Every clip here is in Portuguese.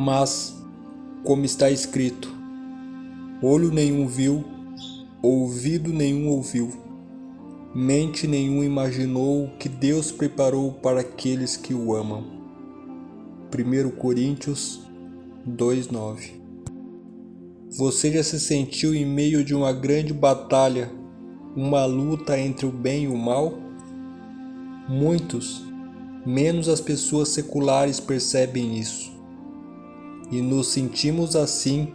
Mas, como está escrito, olho nenhum viu, ouvido nenhum ouviu, mente nenhum imaginou o que Deus preparou para aqueles que o amam. 1 Coríntios 2:9. Você já se sentiu em meio de uma grande batalha, uma luta entre o bem e o mal? Muitos, menos as pessoas seculares, percebem isso. E nos sentimos assim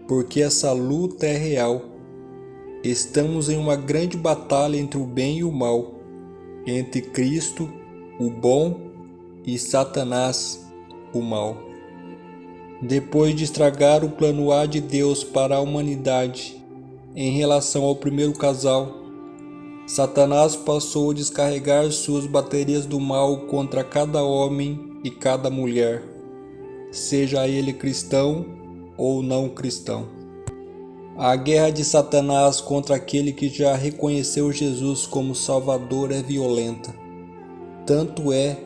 porque essa luta é real. Estamos em uma grande batalha entre o bem e o mal, entre Cristo, o bom, e Satanás, o mal. Depois de estragar o plano A de Deus para a humanidade em relação ao primeiro casal, Satanás passou a descarregar suas baterias do mal contra cada homem e cada mulher, seja ele cristão ou não cristão. A guerra de Satanás contra aquele que já reconheceu Jesus como Salvador é violenta. Tanto é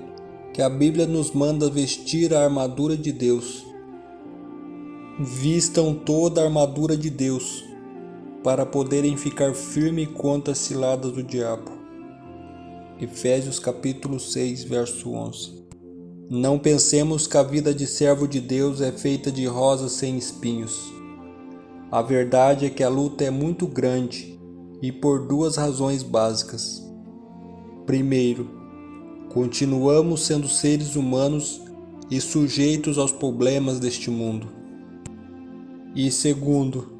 que a Bíblia nos manda vestir a armadura de Deus. Vistam toda a armadura de Deus, para poderem ficar firmes contra as ciladas do diabo. Efésios capítulo 6, verso 11. Não pensemos que a vida de servo de Deus é feita de rosas sem espinhos. A verdade é que a luta é muito grande e por duas razões básicas. Primeiro, continuamos sendo seres humanos e sujeitos aos problemas deste mundo. E segundo,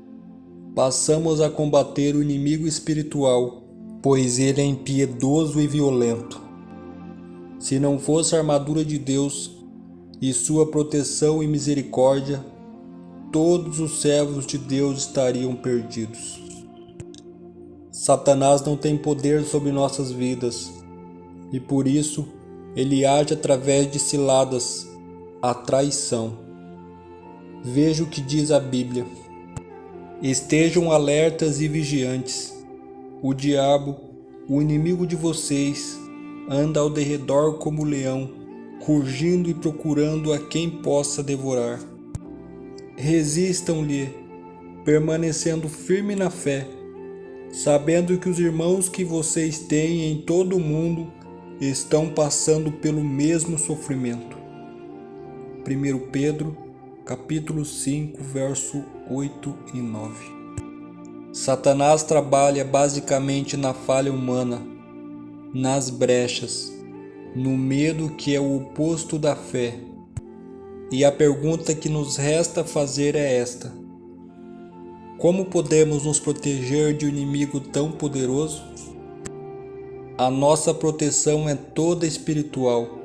passamos a combater o inimigo espiritual, pois ele é impiedoso e violento. Se não fosse a armadura de Deus e sua proteção e misericórdia, todos os servos de Deus estariam perdidos. Satanás não tem poder sobre nossas vidas e por isso ele age através de ciladas, a traição. Veja o que diz a Bíblia. Estejam alertas e vigiantes. O diabo, o inimigo de vocês, anda ao derredor como leão, rugindo e procurando a quem possa devorar. Resistam-lhe, permanecendo firme na fé, sabendo que os irmãos que vocês têm em todo o mundo estão passando pelo mesmo sofrimento. 1 Pedro, capítulo 5, verso 8 e 9. Satanás trabalha basicamente na falha humana, nas brechas, no medo que é o oposto da fé. E a pergunta que nos resta fazer é esta: como podemos nos proteger de um inimigo tão poderoso? A nossa proteção é toda espiritual.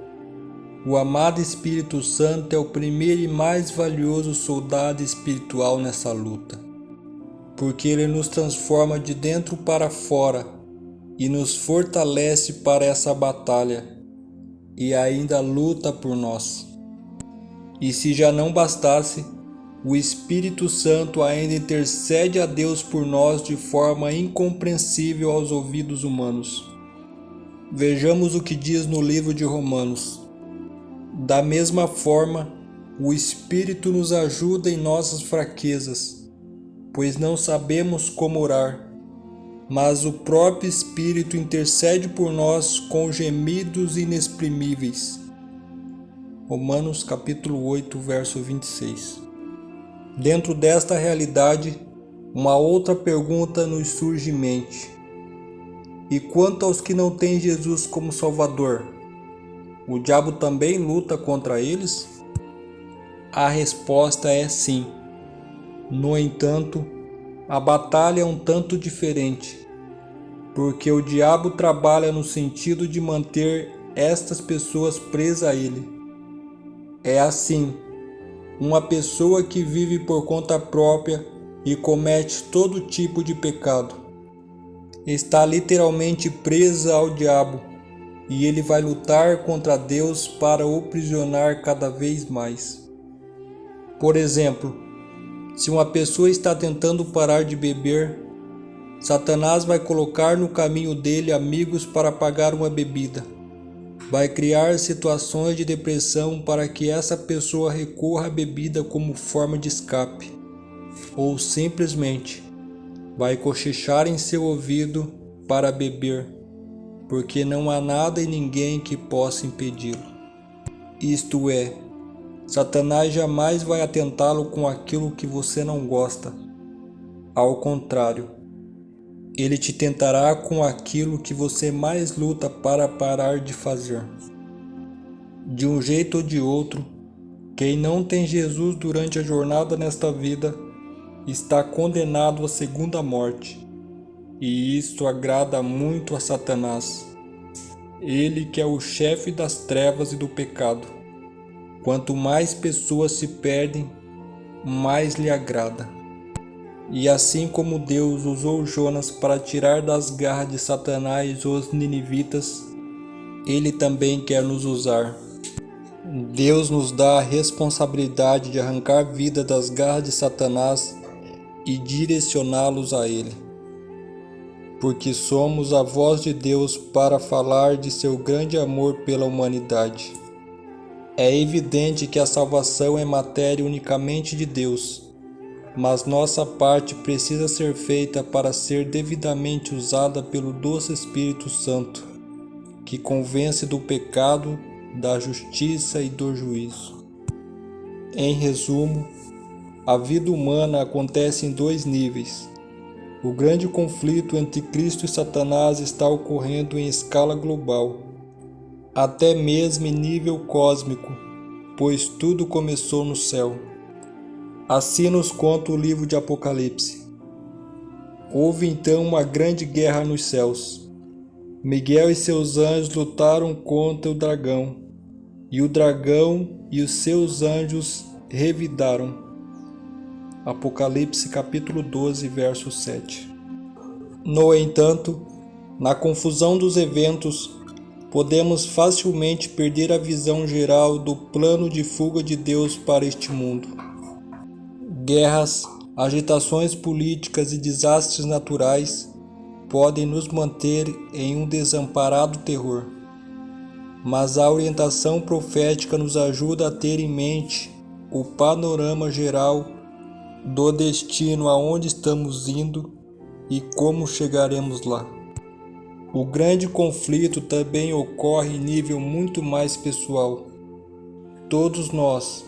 O amado Espírito Santo é o primeiro e mais valioso soldado espiritual nessa luta, porque ele nos transforma de dentro para fora e nos fortalece para essa batalha e ainda luta por nós. E se já não bastasse, o Espírito Santo ainda intercede a Deus por nós de forma incompreensível aos ouvidos humanos. Vejamos o que diz no livro de Romanos. Da mesma forma, o Espírito nos ajuda em nossas fraquezas, pois não sabemos como orar, mas o próprio Espírito intercede por nós com gemidos inexprimíveis. Romanos capítulo 8, verso 26. Dentro desta realidade, uma outra pergunta nos surge em mente. E quanto aos que não têm Jesus como Salvador? O diabo também luta contra eles? A resposta é sim. No entanto, a batalha é um tanto diferente, porque o diabo trabalha no sentido de manter estas pessoas presas a ele. É assim, uma pessoa que vive por conta própria e comete todo tipo de pecado está literalmente presa ao diabo, e ele vai lutar contra Deus para o aprisionar cada vez mais. Por exemplo, se uma pessoa está tentando parar de beber, Satanás vai colocar no caminho dele amigos para pagar uma bebida. Vai criar situações de depressão para que essa pessoa recorra à bebida como forma de escape, ou simplesmente vai cochichar em seu ouvido para beber, porque não há nada e ninguém que possa impedi-lo. Isto é, Satanás jamais vai atentá-lo com aquilo que você não gosta. Ao contrário, ele te tentará com aquilo que você mais luta para parar de fazer. De um jeito ou de outro, quem não tem Jesus durante a jornada nesta vida está condenado à segunda morte. E isto agrada muito a Satanás, ele que é o chefe das trevas e do pecado. Quanto mais pessoas se perdem, mais lhe agrada. E assim como Deus usou Jonas para tirar das garras de Satanás os ninivitas, ele também quer nos usar. Deus nos dá a responsabilidade de arrancar a vida das garras de Satanás e direcioná-los a ele. Porque somos a voz de Deus para falar de seu grande amor pela humanidade. É evidente que a salvação é matéria unicamente de Deus, mas nossa parte precisa ser feita para ser devidamente usada pelo doce Espírito Santo, que convence do pecado, da justiça e do juízo. Em resumo, a vida humana acontece em dois níveis. O grande conflito entre Cristo e Satanás está ocorrendo em escala global, até mesmo em nível cósmico, pois tudo começou no céu. Assim nos conta o livro de Apocalipse. Houve então uma grande guerra nos céus. Miguel e seus anjos lutaram contra o dragão, e o dragão e os seus anjos revidaram. Apocalipse capítulo 12, verso 7. No entanto, na confusão dos eventos, podemos facilmente perder a visão geral do plano de fuga de Deus para este mundo. Guerras, agitações políticas e desastres naturais podem nos manter em um desamparado terror. Mas a orientação profética nos ajuda a ter em mente o panorama geral do destino aonde estamos indo e como chegaremos lá. O grande conflito também ocorre em nível muito mais pessoal. Todos nós,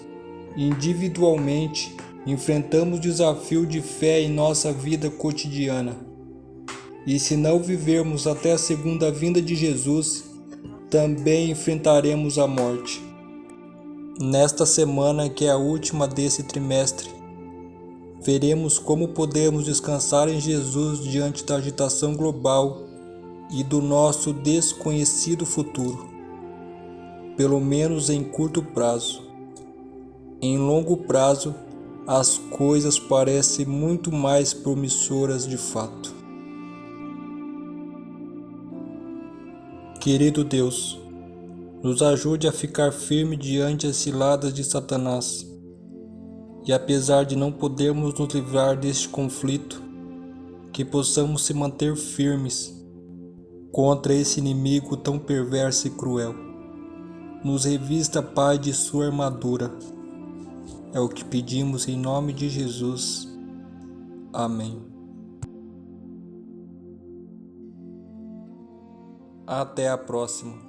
individualmente, enfrentamos desafio de fé em nossa vida cotidiana. E se não vivermos até a segunda vinda de Jesus, também enfrentaremos a morte. Nesta semana, que é a última desse trimestre, veremos como podemos descansar em Jesus diante da agitação global e do nosso desconhecido futuro, pelo menos em curto prazo. Em longo prazo, as coisas parecem muito mais promissoras de fato. Querido Deus, nos ajude a ficar firme diante as ciladas de Satanás. E apesar de não podermos nos livrar deste conflito, que possamos se manter firmes contra esse inimigo tão perverso e cruel. Nos revista, Pai, de sua armadura. É o que pedimos em nome de Jesus. Amém. Até a próxima.